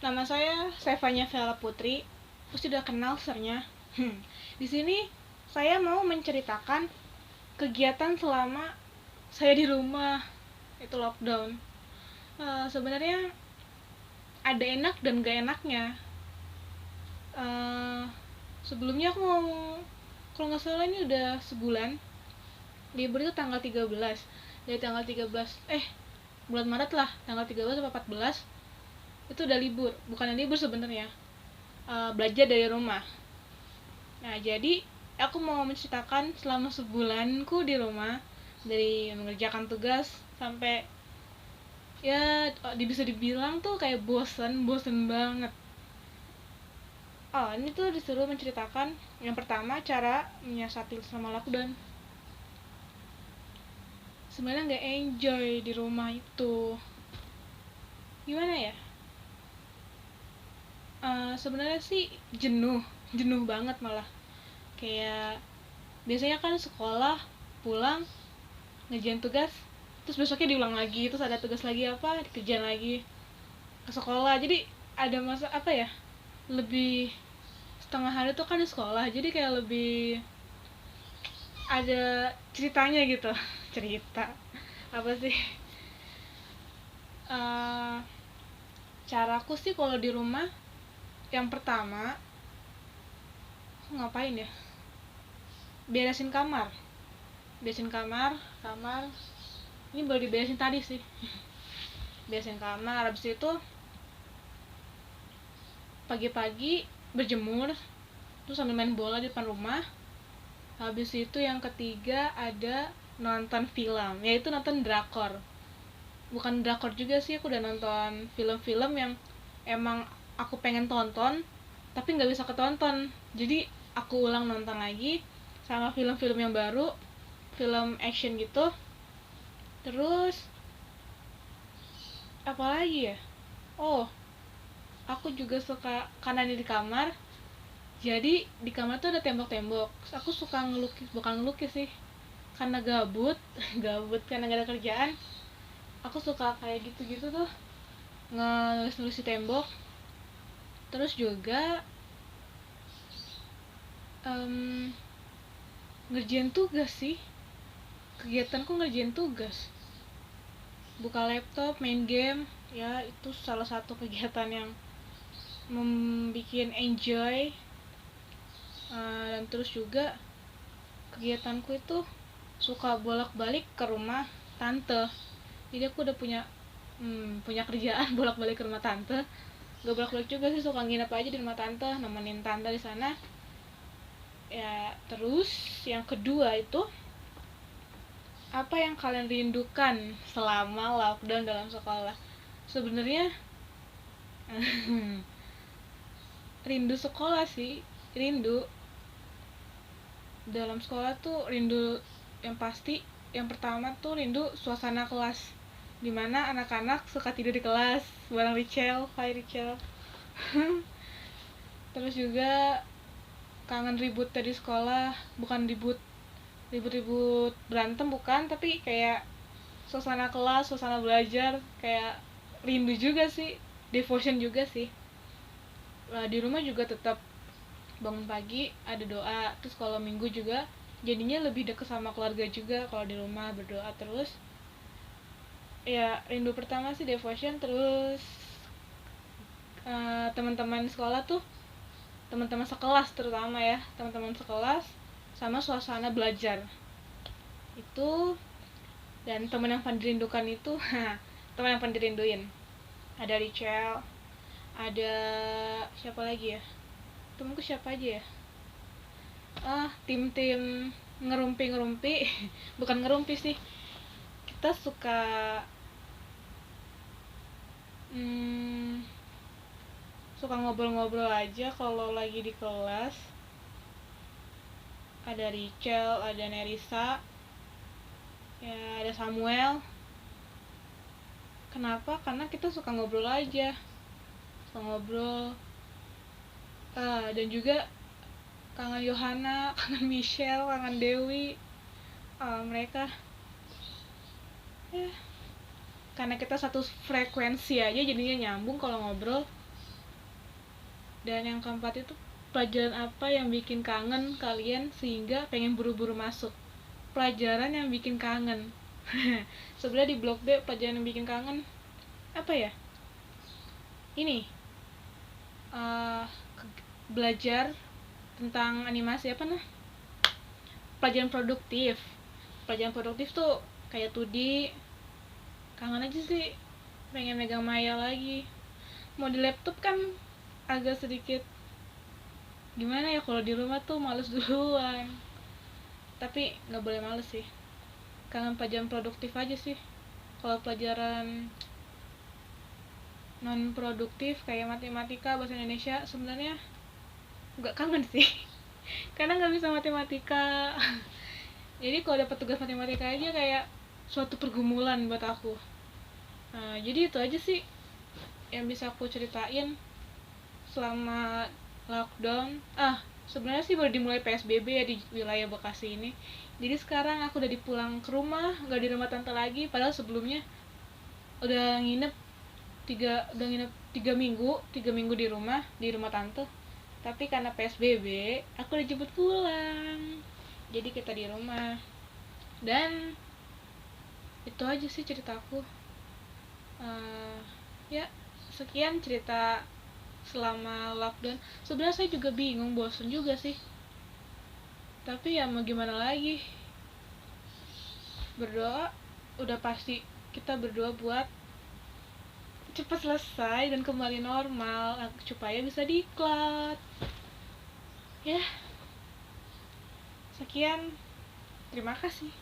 Nama saya Stefania Vela Putri. Pasti udah kenal sernya. Di sini saya mau menceritakan kegiatan selama saya di rumah, itu lockdown. Sebenarnya ada enak dan gak enaknya. Sebelumnya aku mau, kalau nggak salah ini udah sebulan. Libur itu tanggal 13. Dari tanggal 13, bulan Maret lah, tanggal 13 atau 14 itu udah libur. Bukannya libur sebenarnya, belajar dari rumah. Nah, jadi aku mau menceritakan selama sebulanku di rumah, dari mengerjakan tugas sampai ya bisa dibilang tuh kayak bosen banget. Ini tuh disuruh menceritakan yang pertama cara menyiasati selama lockdown. Sebenarnya nggak enjoy di rumah itu, gimana ya? Sebenarnya sih jenuh banget malah. Kayak biasanya kan sekolah pulang ngerjain tugas, terus besoknya diulang lagi, terus ada tugas lagi apa dikerjain lagi ke sekolah. Jadi ada masa apa ya, lebih setengah hari tuh kan di sekolah, jadi kayak lebih ada ceritanya gitu. Cerita apa sih, uh, caraku sih kalau di rumah yang pertama ngapain ya, beresin kamar. Kamar ini baru diberesin tadi sih. Beresin kamar, habis itu pagi-pagi berjemur, terus sambil main bola di depan rumah. Habis itu yang ketiga ada nonton film, yaitu nonton drakor. Bukan drakor juga sih, aku udah nonton film-film yang emang aku pengen tonton tapi nggak bisa ketonton, jadi aku ulang nonton lagi. Sama film-film yang baru, film action gitu. Terus apa lagi ya, aku juga suka, karena di kamar, jadi di kamar tuh ada tembok-tembok. Aku suka ngelukis, bukan ngelukis sih, karena gabut gabut karena gak ada kerjaan. Aku suka kayak gitu-gitu tuh, nulis-nulis di tembok. Terus juga ngerjain tugas sih. Kegiatanku ngerjain tugas, buka laptop, main game. Ya itu salah satu kegiatan yang membuat enjoy. Dan terus juga kegiatanku itu suka bolak-balik ke rumah tante. Jadi aku udah punya kerjaan bolak-balik ke rumah tante. Gak bolak-balik juga sih, suka nginep aja di rumah tante, nemenin tante di sana. Ya, terus yang kedua itu, apa yang kalian rindukan selama lockdown dalam sekolah? Sebenarnya rindu sekolah sih, rindu dalam sekolah tuh, rindu yang pasti. Yang pertama tuh rindu suasana kelas, dimana anak-anak suka tidur di kelas bareng Richel. Hai Richel. Terus juga kangen ribut dari sekolah, bukan ribut berantem, bukan, tapi kayak suasana kelas, suasana belajar, kayak rindu juga sih, devotion juga sih. Di rumah juga tetap bangun pagi ada doa, terus kalau minggu juga jadinya lebih dekat sama keluarga juga kalau di rumah berdoa terus. Ya, rindu pertama sih devotion. Terus teman-teman sekolah tuh, teman-teman sekelas terutama ya, teman-teman sekelas sama suasana belajar itu. Dan teman yang paling dirindukan itu teman yang paling dirinduin ada Richel, ada siapa lagi ya, temanku siapa aja ya, tim ngerumpi bukan ngerumpi sih, kita suka suka ngobrol-ngobrol aja kalau lagi di kelas. Ada Richel, ada Nerissa, ya ada Samuel. Kenapa? Karena kita suka ngobrol aja, suka ngobrol. Dan juga kangen Yohana, kangen Michelle, kangen Dewi. Mereka ya, karena kita satu frekuensi aja jadinya nyambung kalau ngobrol. Dan yang keempat itu, pelajaran apa yang bikin kangen kalian sehingga pengen buru-buru masuk? Pelajaran yang bikin kangen. Sebenarnya di blok B pelajaran yang bikin kangen apa ya? Ini uh, belajar tentang animasi apa nah? Pelajaran produktif. Pelajaran produktif tuh kayak 2D. Kangen aja sih, pengen megang Maya lagi. Mau di laptop kan agak sedikit gimana ya, kalau di rumah tuh males duluan. Tapi nggak boleh males sih, kangen pelajaran produktif aja sih. Kalau pelajaran non produktif kayak matematika, bahasa Indonesia, sebenarnya nggak kangen sih. Karena nggak bisa matematika. Jadi kalau dapat tugas matematika aja kayak suatu pergumulan buat aku. Nah, jadi itu aja sih yang bisa aku ceritain selama lockdown. Sebenarnya sih baru dimulai PSBB ya di wilayah Bekasi ini. Jadi sekarang aku udah dipulang ke rumah, nggak di rumah tante lagi. Padahal sebelumnya udah nginep tiga minggu di rumah tante. Tapi karena PSBB aku udah jemput pulang, jadi kita di rumah. Dan itu aja sih ceritaku. Ya, sekian cerita selama lockdown. Sebenarnya saya juga bingung, bosen juga sih, tapi ya mau gimana lagi. Berdoa, udah pasti kita berdoa buat cepat selesai dan kembali normal supaya bisa diklat. Ya, sekian, terima kasih.